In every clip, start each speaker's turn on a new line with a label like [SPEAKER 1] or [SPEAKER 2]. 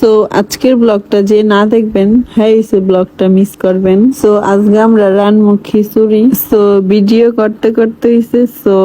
[SPEAKER 1] So আজকের ব্লগটা যে না দেখবেন হ্যাঁ সে ব্লগটা মিস করবেন। সো আজকে আমরা রানমু খিচুড়ি। সো ভিডিও করতে করতে হইছে সো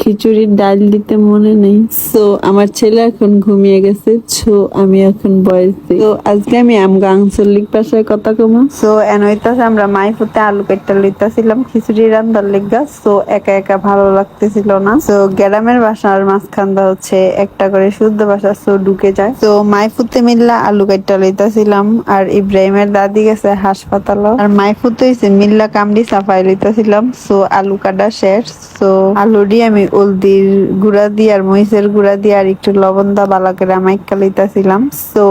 [SPEAKER 1] খিচুড়ির ডাল দিতে মনে নেই। সো আমার ছেলে এখন ঘুমিয়ে গেছে। সো আমি এখন বয়স দিই। তো আজকে আমি আমগা আঞ্চলিক ভাষায় কথা কমা। সো এনইতাছে আমরা মাইফুতে আলু কেটে লইতাছিলাম খিচুড়ি রান্দার লিগা। সো একা একা ভালো লাগতেছিল না। সো গ্রামের ভাষার মাঝখানটা হচ্ছে একটা করে শুদ্ধ ভাষা সো ঢুকে যায়। তো মাইফুতে মিল্লা আলু কেটে লইতাছিলাম আর ইব্রাহিমের দাদি গেছে হাসপাতাল আর মাইফুতে হইছে মিল্লা কামড়ি সাফাই লইতাছিলাম। সো আলু কাটা শেষ। সো আলু দিয়ে আমি হলদির গুঁড়া দিয়ে আর মরিচের গুঁড়া দিয়ে আর একটু লবণ দা বালা করে মাইকা লইতাছিলাম। সো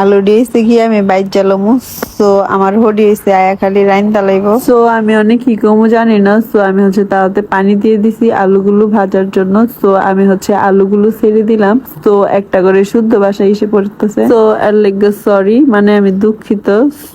[SPEAKER 1] আলু দিয়েছে গিয়ে আমি বাইর জ্বালামু। সো আমার হডি হয়েছে আয়া খালি রাইন দালাইব। সো আমি অনেক কি কমু জানি না। সো আমি হচ্ছে তাতে পানি দিয়ে দিছি আলুগুলো ভাজার জন্য। সো আমি হচ্ছে আলুগুলো ছেড়ে দিলাম। তো একটা করে শুদ্ধ ভাষা এসে পড়তেছে। সো এর লেগে সরি, মানে আমি দুঃখিত।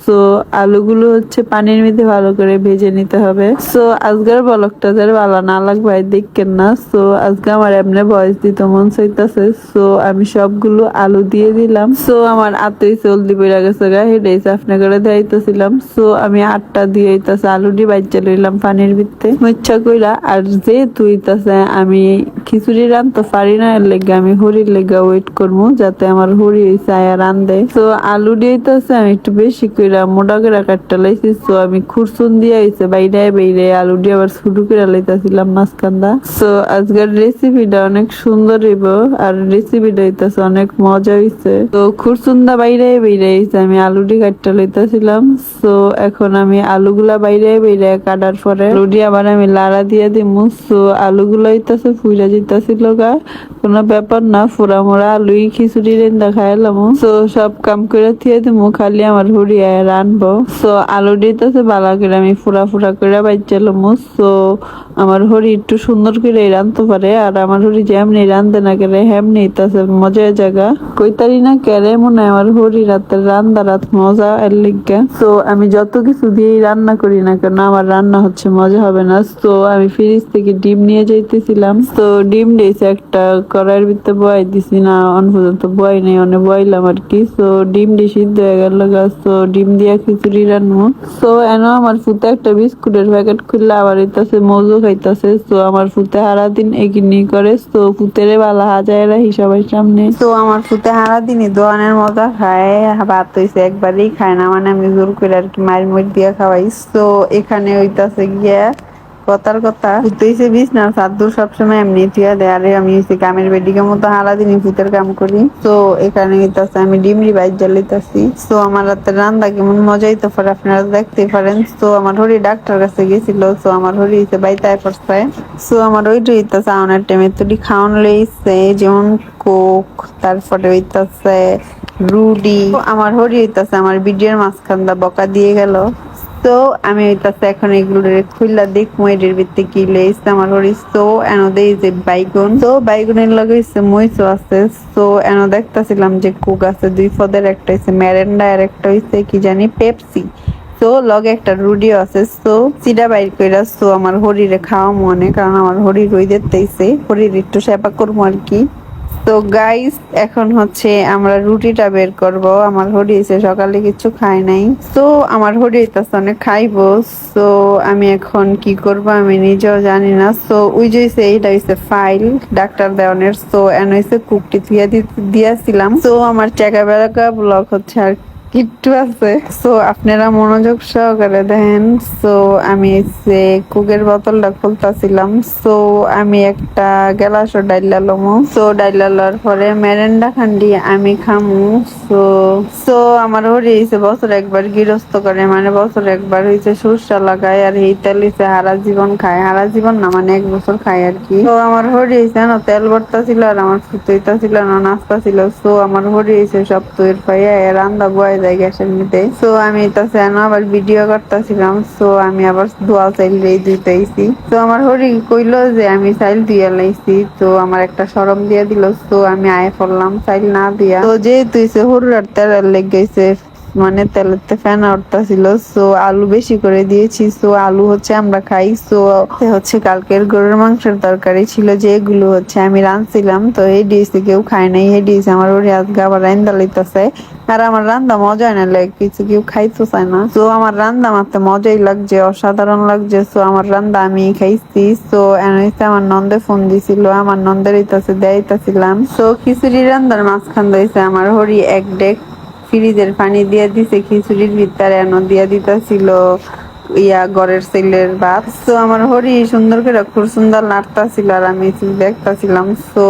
[SPEAKER 1] সো আলুগুলো হচ্ছে পানির মধ্যে ভালো করে ভেজে নিতে হবে। সো আজকের ব্লগটা যার ভালো না লাগবে দেখেন না। সো আজকে আমার এমনি ভয়েস দিতে মন চাইতেছে। সো আমি সবগুলো আলু দিয়ে দিলাম। সো আমার আতই চলদি বেড়া গেছে গা হেডে চাফনা করে দেখাইতেছিলাম। সো আমি আটটা দিয়ে হইতাছে আলু দিয়ে বাচ্চা লইলাম পানির ভিতরে ইচ্ছা কইরা। আর যেহেতু হইতাছে আমি খিচুড়ি রান্ধতে পারি না, এর লেগে আমি হরির লেগা ওয়েট করবো যাতে আমার হরি হইছে আয়া রান্ধে। তো আলু দিয়ে হইতাছে আমি একটু বেশি কইরা মোটা করে কাটটা লাইছি। তো আমি খুরসুন দিয়ে হইছে বাইরে বাইরে আলু দিয়ে আবার শুরু করে লাইতাছিলাম মাঝখানটা। তো আজকের রেসিপিটা অনেক সুন্দর হইব আর রেসিপিটা হইতাছে অনেক মজা হইছে। তো খুরসুন্দা বাইরে বাইরে হইছে আমি আলু দিয়ে কাটটা লইতাছিলাম। তো এখন আমি আলুগুলা বাইরে বাইরে কাটার পরে আলু দিয়ে আবার আমি লাড়া দিয়ে দিমু। তো আলুগুলো হইতাছে ফুইরা যেতাছিল গা, কোনো ব্যাপার না, ফুরা মোড়া আলুই খিচুড়ি রেন্দা খাইলাম। তো সব কাম করে থিয়ে দিমু, খালি আমার হুড়িয়া রানবো। তো আলু দিতেছে বালা করে আমি ফুরা ফুরা করে বাইচালাম। তো আমার হরি একটু সুন্দর করে রানতে পারে আর আমার হরি যেমনি রান্ধে না কেড়ে হেমনি তাছে মজার জায়গা কইতারি না কেড়ে মনে হয় আমার হরি রাতের রান্দা রাত মজা এর লিগা। তো আমি যত কিছু দিয়ে রান্না করি না কেন আমার রান্না হচ্ছে মজা হবে না। তো আমি ফ্রিজ থেকে ডিম নিয়ে যাইতেছিলাম। তো ডিম দিয়েছে একটা কড়াইয়ের ভিতরে বয়াই দিছি, না অন পর্যন্ত বয় নেই অনেক বয়লাম আর কি। তো ডিম দিয়ে সিদ্ধ হয়ে গেল গাছ। তো ডিম দিয়ে খিচুড়ি রান্নু। তো এনো আমার ফুতে একটা বিস্কুটের প্যাকেট খুললে আবার ইতাছে মজু খাইতাছে। তো আমার ফুতে হারা দিন এগিনি করে। তো ফুতেরে বালা হাজায় রাখি সবার সামনে। তো আমার ফুতে হারা দিনই দোয়ানের মজা খায়, ভাত হইছে একবারই খায় না, মানে আমি জোর করে আর কি মায়ের মুখ দিয়ে খাওয়াই। তো এখানে হইতাছে গিয়া কথার কথা ফুতেইছে বিছনার চাদর সবসময় এমনি থিয়া দেয়। আরে আমি হচ্ছে কামের বেডিকের মতো হারা দিনই ফুতের কাম করি। তো এখানে হইতাছে আমি ডিমরি বাইর জ্বালাইতাছি। তো আমার রাতের রান্না কেমন মজাই তো পারে আপনারা দেখতে পারেন। তো আমার হরি ডাক্তার কাছে গেছিল। তো আমার হরি হইছে বাইতায় পড়ছে। সো আমার ওইটা হইতাছে আমার টাইমে তুলি খাওয়ান লইছে, যেমন কোক, তারপরে হইতাছে রুডি। আমার হরি হইতাছে আমার ভিডিওর মাঝখান দা বকা দিয়ে গেল। তো আমি হইতাছে এখন এগুলো খুললা দেখবো এটার ভিতরে কি লেইছে আমার হরিস। তো এনো দেই যে বাইগুন, তো বাইগুনের লগে হইছে মরিচও আছে। তো এনো দেখতাছিলাম যে কোক আছে দুই পদের, একটা হইছে ম্যারেন্ডা আর একটা হইছে কি জানি পেপসি। তো লগে একটা রুডিও আছে। তো চিডা বাইর কইরা তো আমার হরিরে খাওয়া মনে, কারণ আমার হরি রই দেখতেইছে, হরির একটু সেবা করবো আর কি। তো গাইস এখন হচ্ছে আমরা রুটিটা বের করব। আমার হরি হইছে সকালে কিছু খায় নাই। তো আমার হরি হইতাছে অনেক খাইবো। তো আমি এখন কি করব আমি নিজেও জানি না। তো ওই যে এইটা হইছে ফাইল ডাক্তার দেওয়ানের। তো এন হইছে কুকটি দিয়েছিলাম। তো আমার চেকা বেড়াকা ব্লগ হচ্ছে আর কিট্টু আছে। সো আপনারা মনোযোগ সহকারে দেখেন। সো আমি যে কুকের বোতলটা খুলতাছিলাম। সো আমি একটা গ্লাসও ডাইলা লমু। সো ডাইলা লওয়ার পরে মেরেন্ডা খান্ডি আমি খামু। সো সো আমার হরি হইছে বছর একবার গৃহস্থ করে, মানে বছর একবার হইছে সরষা লাগায় আর এই তেল হইছে হারা জীবন খায়, হারা জীবন না মানে 1 বছর খায় আর কি। তো আমার হরি হইছে না তেল ভর্তা ছিল আর আমার ফুটইতা ছিল না নাস্তা ছিল। সো আমার হরি হইছে সব তৈর পাইয়া রান্দা বয় যায় গ্যাসের মধ্যে। সো আমি তাছে আবার ভিডিও করতেছিলাম। সো আমি আবার ধোয়া চাইল ধুইতেছি। তো আমার হরি কইলো যে আমি চাইল ধুইয়া লাইছি। তো আমার একটা শরম দিয়া দিল। তো আমি আয় পড়লাম চাইল না দিয়া। তো যেহেতু হরুর তেল লেগ গেছে মানে তেলেতে ফেনা উঠতেছিল। সো আলু বেশি করে দিয়েছি। সো আলু হচ্ছে আমরা খাই। সো হচ্ছে কালকের গরুর মাংসের তরকারি ছিল, যেগুলো হচ্ছে আমি রাঁধছিলাম। তো এই ডিশ কেউ খায় নাই, এই ডিশ আমার ওরে আজকে আবার রান্দা লইতেছে। আর আমার রান্না মজাই না লাগে, কিছু কেউ খাইতে চায় না। তো আমার রান্না মারতে মজাই লাগছে, অসাধারণ লাগছে। সো আমার রান্না আমি খাইছি। সো এনে আমার নন্দে ফোন দিছিল, আমার নন্দের ইতাছে দেয়াইতাছিলাম। সো খিচুড়ি রান্নার মাঝখান দিয়েছে আমার হরি এক ডেক ফ্রিজের পানি দিয়ে দিছে খিচুড়ির ভিতরে, এনো দিয়া দিতেছিল ঘরের ছেলের ভাত। তো আমার হরি সুন্দর করে খুব সুন্দর নাড়তাছিল আর আমি দেখতাছিলাম। তো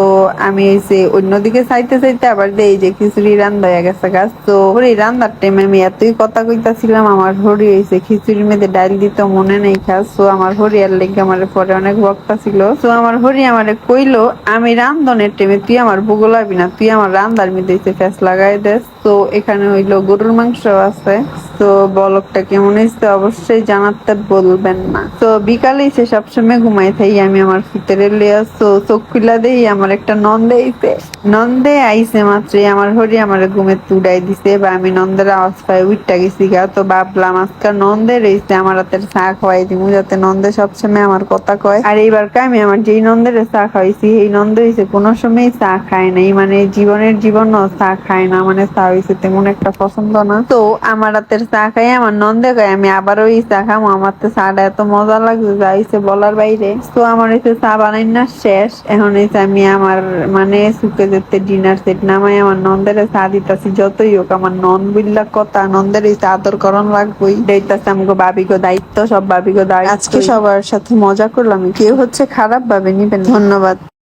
[SPEAKER 1] আমি এসে অন্যদিকে চাইতে চাইতে আবার দেই যে খিচুড়ি রান্না হয়ে গেছে গাছ। তো হরি রান্নার টাইমে আমি এতই কথা কইতাছিলাম, আমার হরি হয়েছে খিচুড়ির মধ্যে ডাল দিতে মনে নেই খাস। তো আমার হরি আর লেগে আমার পরে অনেক বক্তা ছিল। তো আমার হরি আমারে কইলো, আমি রান্ধনের টাইমে তুই আমার ভূগোলাবি না, তুই আমার রান্নার মধ্যে ফেস লাগাই দেস। তো এখানে হইলো গরুর মাংস আছে। তো বলকটা কেমন হয়েছে অবশ্যই জানাতে বলবেন না। তো বিকালে সে সবসময় ঘুমাই থাই আমি আমার ভিতরে লিয়া। তো চোখ খুলা দেই আমার একটা নন্দে আইছে, নন্দে আইছে মাত্রই আমার হরি আমার ঘুমে তুড়াই দিছে, বা আমি নন্দের আওয়াজ পাই উঠটা গেছি গা। তো ভাবলাম আজকাল নন্দে রয়েছে আমার হাতের চা খাওয়াই দিমু, যাতে নন্দে সবসময় আমার কথা কয়। আর এইবার আমি আমার যেই নন্দের চা খাওয়াইছি এই নন্দ হয়েছে কোনো সময় চা খায় নাই, মানে জীবন চা খায় না, মানে চা হয়েছে তেমন একটা পছন্দ না। তো আমার হাতের চা খাই আমার নন্দে খাই, আমি আবারও এই চা খামো। আমার তো চাটা এত মজা লাগছে যাইছে বলার বাইরে। তো আমার এসে চা বানাই না শেষ, এখন এসে আমি আমার মানে সুকে যেতে ডিনার সেট নামাই আমার নন্দের চা দিতেছি। যতই হোক আমার নন বুঝলা কথা, নন্দের এই চা আদর করণ লাগবেই, দেখতেছে আমাকে বাবিগো দায়িত্ব, সব বাবিগো দায়িত্ব। আজকে সবার সাথে মজা করলাম, কেউ হচ্ছে খারাপ ভাবে নিবেন। ধন্যবাদ।